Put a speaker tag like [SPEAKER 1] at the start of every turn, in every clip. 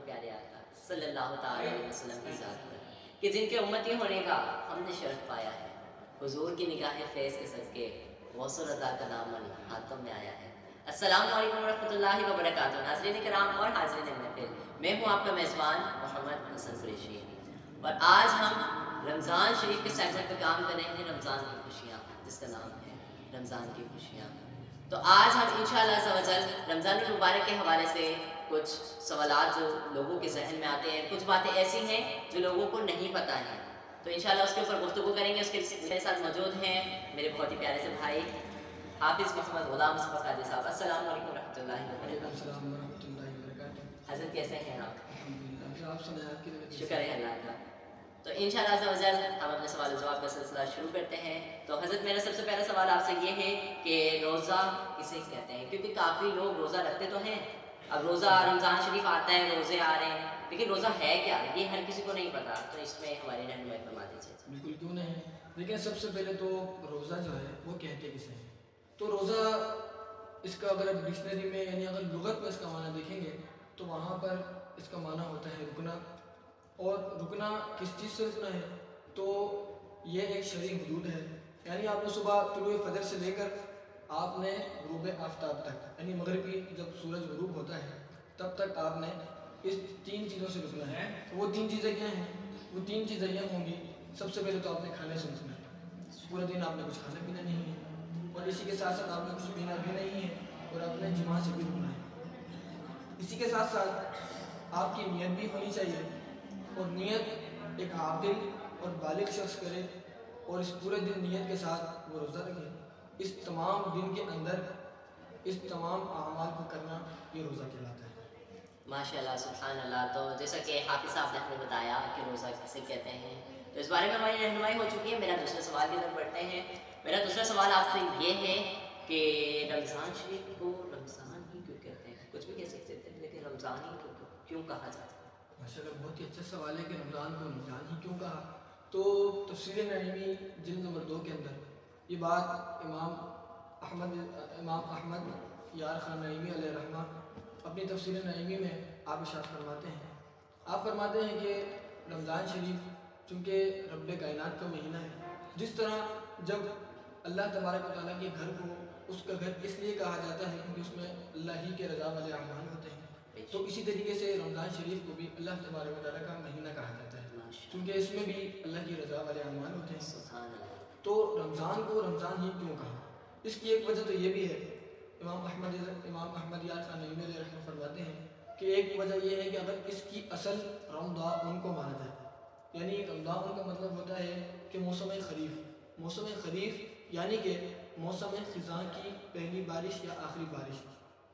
[SPEAKER 1] پیارے آقا صلی اللہ تعالی علیہ وسلم کی ذات پر کہ جن کے امتی ہونے کا ہم نے شرف پایا ہے، حضور کی نگاہ فیض کے صدقے غوث رضا کا دامن ہاتھوں میں آیا ہے۔ السلام علیکم ورحمۃ اللہ وبرکاتہ۔ ناظرین کرام اور حاضرین محفل، میں ہوں آپ کا میزبان محمد حسن قریشی، اور آج ہم رمضان شریف کے سیگمنٹ پہ کام کر رہے ہیں، رمضان کی خوشیاں، جس کا نام ہے رمضان کی خوشیاں۔ تو آج ہم انشاءاللہ عز و جل رمضان المبارک کے حوالے سے کچھ سوالات جو لوگوں کے ذہن میں آتے ہیں، کچھ باتیں ایسی ہیں جو لوگوں کو نہیں پتہ ہیں، تو انشاءاللہ اس کے اوپر گفتگو کریں گے۔ اس کے میرے ساتھ موجود ہیں میرے بہت ہی پیارے سے بھائی حافظ محمد غلام مصطفیٰ قادری صاحب۔ السلام علیکم ورحمۃ اللہ وبرکاتہ۔
[SPEAKER 2] السلام ورحمۃ اللہ وبرکاتہ۔
[SPEAKER 1] حضرت کیسے ہیں آپ؟
[SPEAKER 2] الحمدللہ، آپ سنائیں، آپ کی طبیعت؟
[SPEAKER 1] شکر ہے اللہ کا۔ تو انشاءاللہ عز و جل ہم اپنے سوال و جواب کا سلسلہ شروع کرتے ہیں۔ تو حضرت میرا سب سے پہلا سوال آپ سے یہ ہے کہ روزہ کسے کہتے ہیں؟ کیونکہ کافی لوگ روزہ رکھتے تو ہیں، اب روزہ رمضان شریف آتا ہے، روزے آ رہے ہیں، لیکن روزہ ہے کیا یہ ہر کسی کو نہیں پتا، تو اس میں ہماری رہنمائی فرما دیجیے۔
[SPEAKER 2] بالکل کیوں نہیں، لیکن سب سے پہلے تو روزہ جو ہے وہ کہتے کسے ہیں؟ تو روزہ اس کا اگر آپ ڈکشنری میں یعنی اگر لغت میں اس کا معنی دیکھیں گے تو وہاں پر اس کا معنی ہوتا ہے رکنا، اور رکنا کس چیز سے رکنا ہے؟ تو یہ ایک شرعی حدود ہے، یعنی آپ نے صبح طلوع فجر سے لے کر آپ نے غروب آفتاب تک، یعنی مغربی جب سورج غروب ہوتا ہے تب تک آپ نے اس 3 چیزوں سے رکنا ہے۔ وہ 3 چیزیں کیا ہیں؟ وہ 3 چیزیں یہ ہوں گی، سب سے پہلے تو آپ نے کھانے سے رکنا ہے، پورے دن آپ نے کچھ کھانا پینا نہیں ہے، اور اسی کے ساتھ ساتھ آپ نے کچھ پینا بھی نہیں ہے، اور اپنے جماع سے بھی رکنا ہے۔ اسی کے ساتھ ساتھ آپ کی نیت بھی ہونی چاہیے، اور نیت ایک عاقل اور بالغ شخص کرے، اور اس پورے دن نیت کے ساتھ وہ روزہ رکھے۔ اس تمام دن کے اندر اس تمام اعمال کو کرنا یہ روزہ کہلاتا ہے۔
[SPEAKER 1] ماشاء اللہ، سبحان اللہ۔ تو جیسا کہ حافظ صاحب نے ہمیں بتایا کہ روزہ کسے کہتے ہیں، تو اس بارے میں ہماری رہنمائی ہو چکی ہے۔ میرا دوسرا سوال کی طرف بڑھتے ہیں۔ میرا دوسرا سوال آپ سے یہ ہے کہ رمضان شریف کو رمضان ہی کیوں کہتے ہیں؟ کچھ بھی کہہ سکتے تھے، لیکن رمضان ہی کیوں کہا جاتا ہے؟
[SPEAKER 2] ماشاء اللہ، بہت ہی اچھا سوال ہے کہ رمضان کو رمضان ہی کیوں کہا۔ تو تفسیر نعیمی جلد نمبر 2 کے اندر یہ بات امام احمد یار خان نعیمی علیہ رحمہ اپنی تفسیر نعیمی میں آپ ارشاد فرماتے ہیں، آپ فرماتے ہیں کہ رمضان شریف چونکہ رب کائنات کا مہینہ ہے، جس طرح جب اللہ تبارک و تعالیٰ کے گھر کو اس کا گھر اس لیے کہا جاتا ہے کیونکہ اس میں اللہ ہی کے رضا والے اعمال ہوتے ہیں، تو اسی طریقے سے رمضان شریف کو بھی اللہ تبارک و تعالیٰ کا مہینہ کہا جاتا ہے کیونکہ اس میں بھی اللہ کی رضا والے اعمال ہوتے ہیں۔ تو رمضان کو رمضان ہی کیوں کہا؟ اس کی ایک وجہ تو یہ بھی ہے، امام احمد یار خان نعیمی علیہ رحمہ فرماتے ہیں کہ ایک وجہ یہ ہے کہ اگر اس کی اصل رمضان کو مانا جائے، یعنی رمضان کا مطلب ہوتا ہے کہ موسم خریف یعنی کہ موسم خزاں کی پہلی بارش یا آخری بارش،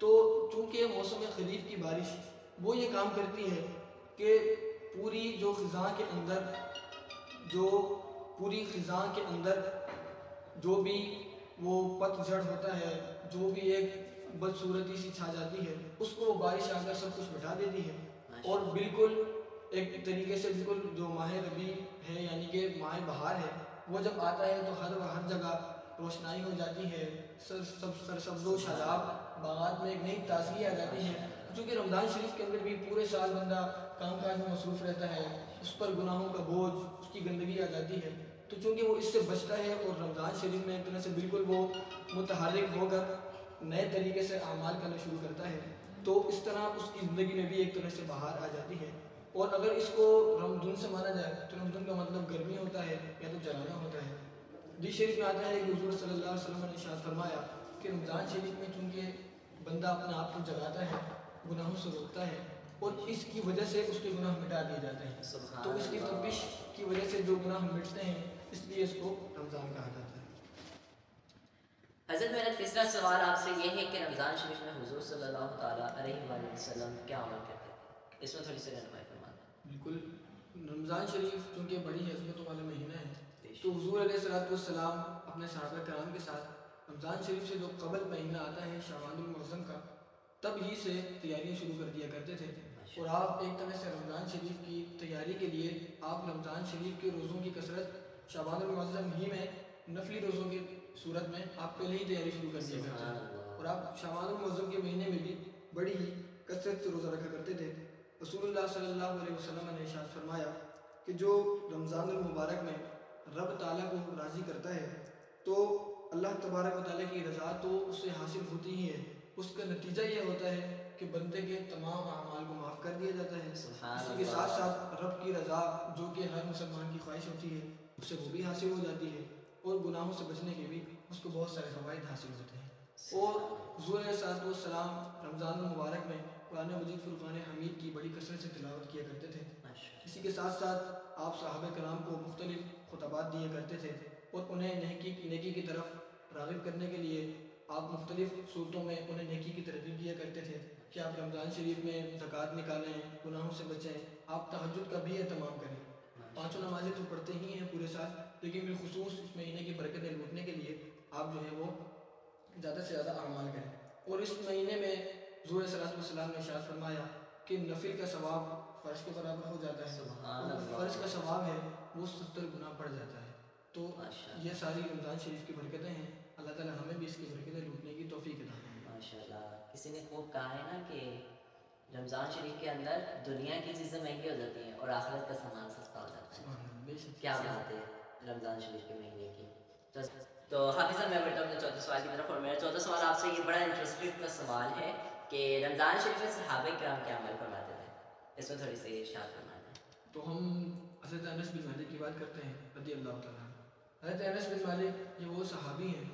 [SPEAKER 2] تو چونکہ موسم خریف کی بارش وہ یہ کام کرتی ہے کہ پوری خزاں کے اندر جو بھی وہ پت جھڑ ہوتا ہے، جو بھی ایک بدصورتی سی چھا جاتی ہے، اس کو وہ بارش آ کر سب کچھ مٹا دیتی ہے، اور بالکل ایک طریقے سے بالکل جو ماہ ربیع ہے یعنی کہ ماہ بہار ہے، وہ جب آتا ہے تو ہر جگہ روشنائی ہو جاتی ہے، سرسبز و شاداب باغات میں ایک نئی تازگی آ جاتی ہے۔ چونکہ رمضان شریف کے اندر بھی پورے سال بندہ کام کاج میں مصروف رہتا ہے، اس پر گناہوں کا بوجھ، اس کی گندگی آ جاتی ہے، تو چونکہ وہ اس سے بچتا ہے، اور رمضان شریف میں ایک طرح سے بالکل وہ متحرک ہو کر نئے طریقے سے اعمال کرنا شروع کرتا ہے، تو اس طرح اس کی زندگی میں بھی ایک طرح سے بہار آ جاتی ہے۔ اور اگر اس کو رمضان سے مانا جائے تو رمضان کا مطلب گرمی ہوتا ہے یا تو جلانا ہوتا ہے۔ حدیث شریف میں آتا ہے کہ حضور صلی اللہ علیہ وسلم نے ارشاد فرمایا کہ رمضان شریف میں چونکہ بندہ اپنے آپ کو جگاتا ہے، گناہوں سے روکتا ہے، اور اس کی وجہ سے اس کے گناہ مٹا دیے جاتے ہیں، تو اس کی تپش کی وجہ سے جو گناہ مٹتے ہیں، اس لیے اس کو رمضان کہا جاتا ہے۔
[SPEAKER 1] حضرت میرا تیسرا سوال آپ سے یہ ہے کہ رمضان شریف میں حضور صلی اللہ تعالیٰ علیہ وآلہ وسلم کیا عمل کرتے تھے؟ اس میں تھوڑی سی رہنمائی فرما دیں۔
[SPEAKER 2] بالکل، رمضان شریف چونکہ بڑی عظمتوں والا مہینہ ہے، تو حضور علیہ الصلوۃ والسلام اپنے صحابہ کرام کے ساتھ رمضان شریف سے جو قبل مہینہ آتا ہے شعبان المعظم کا، تب ہی سے تیاریاں شروع کر دیا کرتے تھے، اور آپ ایک طرح سے رمضان شریف کی تیاری کے لیے آپ رمضان شریف کے روزوں کی کثرت شعبان المعظم ہی میں نفلی روزوں کی صورت میں آپ پہلے ہی تیاری شروع کر دیا کرتے ہیں، اور آپ شعبان المعظم کے مہینے میں بھی بڑی ہی کثرت سے روزہ رکھا کرتے تھے۔ رسول اللہ اللہ صلی اللہ علیہ وسلم نے ارشاد فرمایا کہ جو رمضان المبارک میں رب تعالیٰ کو راضی کرتا ہے تو اللہ تبارک و تعالیٰ کی رضا تو اس سے حاصل ہوتی ہی ہے، اس کا نتیجہ یہ ہوتا ہے کہ بندے کے تمام اعمال کو معاف کر دیا جاتا ہے، اسی کے ساتھ ساتھ رب کی رضا جو کہ ہر مسلمان کی خواہش ہوتی ہے اس سے وہ بھی حاصل ہو جاتی ہے، اور گناہوں سے بچنے کے بھی اس کو بہت سارے فوائد حاصل ہوتے ہیں۔ اور حضور علیہ الصلوۃ والسلام رمضان المبارک میں قرآن مجید فرقان حمید کی بڑی کثرت سے تلاوت کیا کرتے تھے، اسی کے ساتھ ساتھ آپ صحابہ کرام کو مختلف خطبات دیا کرتے تھے اور انہیں نیکی کی طرف راغب کرنے کے لیے آپ مختلف صورتوں میں انہیں نیکی کی ترغیب دیا کرتے تھے کہ آپ رمضان شریف میں زکوٰۃ نکالیں، گناہوں سے بچیں، آپ تہجد کا بھی اہتمام کریں۔ پانچوں نمازیں تو پڑھتے ہی ہیں پورے سال، لیکن بالخصوص اس مہینے کی برکتیں لوٹنے کے لیے آپ جو ہے وہ زیادہ سے زیادہ اعمال کریں۔ اور اس مہینے میں حضور صلی اللہ علیہ وسلم نے ارشاد فرمایا کہ نفل کا ثواب فرض کے برابر ہو جاتا ہے، اور فرض کا ثواب ہے وہ 70 گنا بڑھ جاتا ہے۔ تو یہ ساری رمضان شریف کی برکتیں ہیں، اللہ تعالیٰ ہمیں بھی اس کی برکتیں لوٹنے کی توفیق عطا فرمائے۔
[SPEAKER 1] ماشاءاللہ، کسی نے خوب کہا ہے نا کہ رمضان شریف کے اندر دنیا کی چیزیں مہنگی ہو جاتی ہیں اور آخرت کا سامان سستا ہو جاتا ہے۔ کیا بات ہے رمضان شریف کے مہینے کی۔ تو حافظ صاحب میں بڑھتا ہوں اپنے چوتھے سوال کی طرف، اور میرا چوتھا سوال آپ سے یہ بڑا انٹرسٹنگ کا سوال ہے کہ رمضان شریف میں صحابہ کرام کیا عمل فرماتے تھے، اس میں تھوڑی سی ارشاد فرمائیں۔
[SPEAKER 2] تو ہم حضرت انس بن مالک کی بات کرتے ہیں رضی اللہ تعالیٰ عنہ۔ حضرت انس بن مالک یہ وہ صحابی ہیں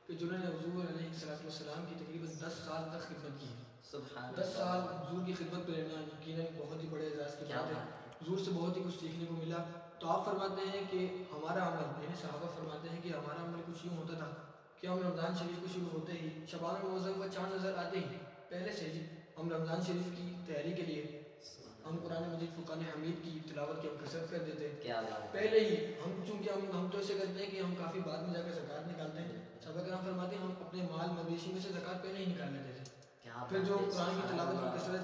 [SPEAKER 2] کہ جنہوں نے حضور علیہ السلام کی تقریباً 10 سال تک خدمت کی ہے۔
[SPEAKER 1] سبحان
[SPEAKER 2] 10 سال حضور کی خدمت پہ رہنا یقیناً بہت ہی بڑے اعزاز کی بات ہے، حضور سے بہت ہی کچھ سیکھنے کو ملا۔ تو آپ فرماتے ہیں کہ ہمارا عمل، یعنی صحابہ فرماتے ہیں کہ ہمارا عمل کچھ یوں ہوتا تھا کہ ہم رمضان شریف کو شروع ہوتے ہی شعبان المعظم کا چاند نظر آتے ہی پہلے سے ہی ہم رمضان شریف کی تیاری کے لیے ہم قرآن مجید فرقان حمید کی تلاوت کی ہم کثرت کر دیتے ہیں پہلے ہی۔ چونکہ ہم تو ایسے کرتے ہیں کہ ہم کافی بعد میں جا کر زکوٰۃ نکالتے ہیں، صحابہ کرام فرماتے ہیں ہم اپنے مال مویشی میں سے زکوٰۃ پہلے ہی نکال لیتے تھے، پھر جو قرآن کی تلاوت کی کثرت،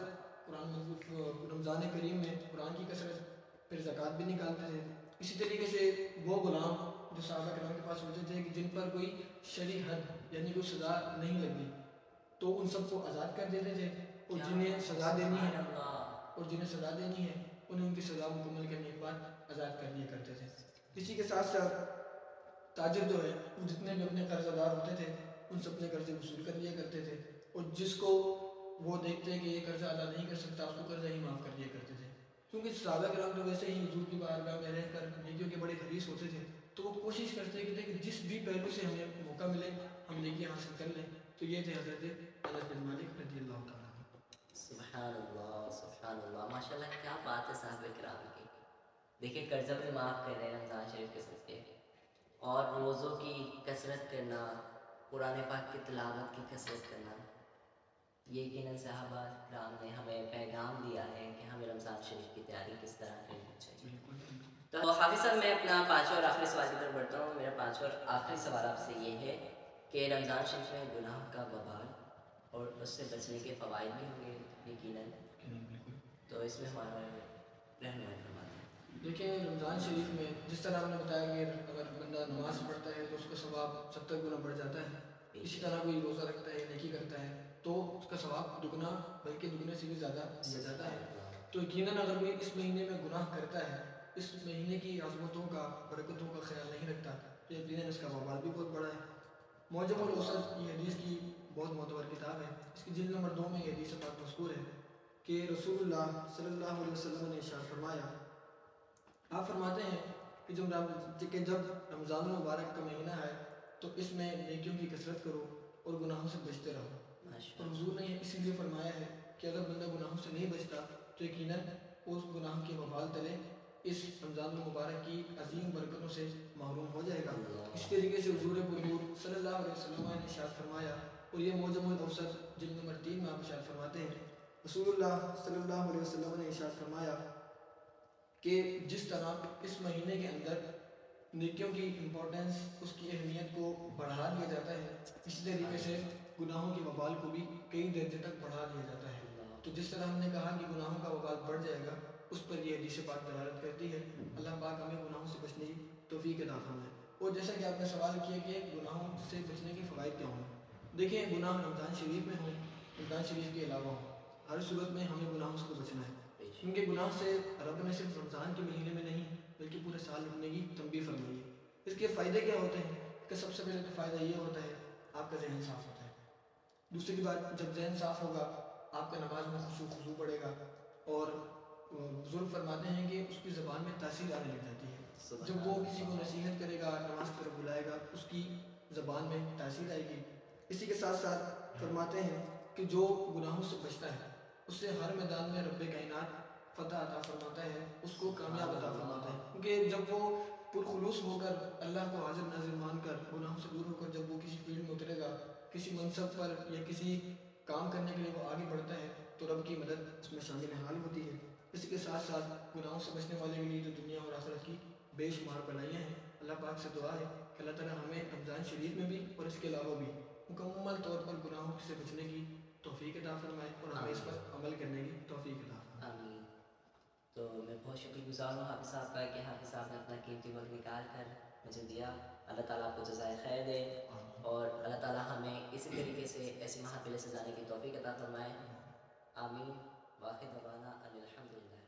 [SPEAKER 2] رمضان کریم میں قرآن کی کثرت، پھر زکوٰۃ بھی نکالتے تھے۔ اسی طریقے سے وہ غلام جو صحابہ کرام کے پاس ہوتے تھے کہ جن پر کوئی شرعی حد یعنی کوئی سزا نہیں لگی تو ان سب کو آزاد کر دیتے تھے، اور جنہیں سزا دینی ہے انہیں ان کی سزا مکمل کرنے کے بعد آزاد کر دیا کرتے تھے۔ اسی کے ساتھ ساتھ تاجر جو ہے وہ جتنے بھی اپنے قرض دار ہوتے تھے ان سے اپنے قرضے وصول کر لیا کرتے تھے، اور جس کو وہ دیکھتے ہیں کہ یہ قرضہ ادا نہیں کر سکتا اس کو قرضہ ہی معاف کر دیا کرتے تھے، کیونکہ صحابہ کرام تو ویسے ہی حضور کی بارگاہ میں رہ کر نیکیوں کے بڑے حریص ہوتے تھے، تو وہ کوشش کرتے کہ جس بھی پہلو سے ہمیں موقع ملے ہم نیکی حاصل کر لیں۔ تو یہ تھے حضرت انس بن مالک رضی اللہ تعالیٰ عنہ۔
[SPEAKER 1] سبحان اللہ، سبحان اللہ، ماشاء اللہ، کیا بات ہے صحابہ کرام کی۔ دیکھیں قرضہ بھی معاف کر رہے ہیں رمضان شریف کے صدقے، اور روزوں کی کثرت کرنا، قرآن پاک کی تلاوت کی کثرت کرنا، یہ یقیناً صحابہ کرام نے ہمیں پیغام دیا ہے کہ ہمیں رمضان شریف کی تیاری کس طرح کرنی چاہیے۔ تو حافظ صاحب میں اپنا پانچواں اور آخری سوال کی طرف بڑھتا ہوں۔ میرا پانچواں اور آخری سوال آپ سے یہ ہے کہ رمضان شریف میں گناہ کا وبال اور اس سے بچنے کے فوائد بھی ہوں گے یقیناً، تو اس میں ہمارا رہنمائی فرما دیں۔
[SPEAKER 2] دیکھیں رمضان شریف میں جس طرح ہم نے بتایا کہ اگر بندہ نماز پڑھتا ہے تو اس کا ثواب 70 گنا بڑھ جاتا ہے، اسی طرح کوئی روزہ رکھتا ہے، نیکی کرتا ہے تو اس کا ثواب دگنا بلکہ دگنے سے بھی زیادہ دیا جاتا ہے۔ تو یقیناً اگر کوئی اس مہینے میں گناہ کرتا ہے، اس مہینے کی عظمتوں کا، برکتوں کا خیال نہیں رکھتا تو یقیناً اس کا وبال بھی بہت بڑا ہے۔ معجم الاوسط یہ حدیث کی بہت معتبر کتاب ہے، اس کی جلد نمبر 2 میں یہ حدیث پاک مذکور ہے کہ رسول اللہ صلی اللہ علیہ وسلم نے ارشاد فرمایا، آپ فرماتے ہیں کہ جب رمضان المبارک کا مہینہ ہے تو اس میں نیکیوں کی کثرت کرو اور گناہوں سے بچتے رہو۔ اور حضور نے اسی لیے فرمایا ہے کہ اگر بندہ گناہوں سے نہیں بچتا تو یقیناً اس گناہ کے وبال تلے اس رمضان المبارک کی عظیم برکتوں سے محروم ہو جائے گا۔ اس طریقے سے حضور پرنور صلی اللہ علیہ وسلم نے ارشاد فرمایا، اور یہ معجم الاوسط جلد نمبر 3 میں آپ ارشاد فرماتے ہیں، رسول اللہ صلی اللہ علیہ وسلم نے ارشاد فرمایا کہ جس طرح اس مہینے کے اندر نیکیوں کی امپورٹنس، اس کی اہمیت کو بڑھا دیا جاتا ہے، اسی طریقے سے گناہوں کے وبال کو بھی کئی درجے تک بڑھا دیا جاتا ہے۔ تو جس طرح ہم نے کہا کہ گناہوں کا وبال بڑھ جائے گا، اس پر یہ حدیث پاک دلالت کرتی ہے۔ اللہ پاک ہمیں گناہوں سے بچنے کی توفیق عطا فرمائے۔ اور جیسا کہ آپ نے سوال کیا کہ گناہوں سے بچنے کے فوائد کیا ہوں، دیکھیں گناہ رمضان شریف میں ہوں، رمضان شریف کے علاوہ ہوں، ہر صورت میں ہمیں گناہوں سے بچنا ہے۔ ان کے گناہ سے رب نے صرف رمضان کے مہینے میں نہیں بلکہ پورے سال رکھنے کی تنبیہ فرمائی ہے۔ اس کے فائدے کیا ہوتے ہیں؟ اس کا سب سے پہلے تو فائدہ یہ ہوتا ہے آپ کا ذہن صاف ہوتا ہے۔ دوسری بات، جب ذہن صاف ہوگا آپ کا نماز میں خضوع پڑے گا، اور بزرگ فرماتے ہیں کہ اس کی زبان میں تاثیر آنے لگ جاتی ہے۔ جب وہ کسی کو نصیحت کرے گا، نماز کی طرف بلائے گا، اس کی زبان میں تاثیر آئے گی۔ اسی کے ساتھ ساتھ فرماتے ہیں کہ جو گناہوں سے بچتا ہے اس سے ہر میدان میں رب کائنات فتح عطا فرماتا ہے، اس کو کامیاب عطا فرماتا ہے، کیونکہ جب وہ پرخلوص ہو کر اللہ کو حاضر ناظر مان کر گناہوں سے دور ہو کر جب وہ کسی فیلڈ میں اترے گا، کسی منصب پر یا کسی کام کرنے کے لیے وہ آگے بڑھتا ہے تو رب کی مدد اس میں شامل حال ہوتی ہے۔ اسی کے ساتھ ساتھ گناہوں سے بچنے والے کے لیے تو دنیا اور آخرت کی بے شمار بھلائیاں ہیں۔ اللہ پاک سے دعا ہے کہ اللہ تعالیٰ ہمیں رمضان شریف میں بھی اور اس کے علاوہ بھی مکمل طور پر گناہوں سے بچنے کی توفیق عطا فرمائے اور ہمیں اس پر عمل کرنے کی توفیق عطا فرمائے۔
[SPEAKER 1] آمین۔ تو میں بہت شکر گزار ہوں حافظ صاحب کا کہ حافظ صاحب نے اپنا قیمتی وقت نکال کر مجھے دیا۔ اللہ تعالیٰ آپ کو جزائے خیر دے، اور اللہ تعالیٰ ہمیں اسی طریقے سے ایسی محافل سے جانے کی توفیق عطا فرمائے۔ آمین۔ واخر دعوانا ان الحمدللہ۔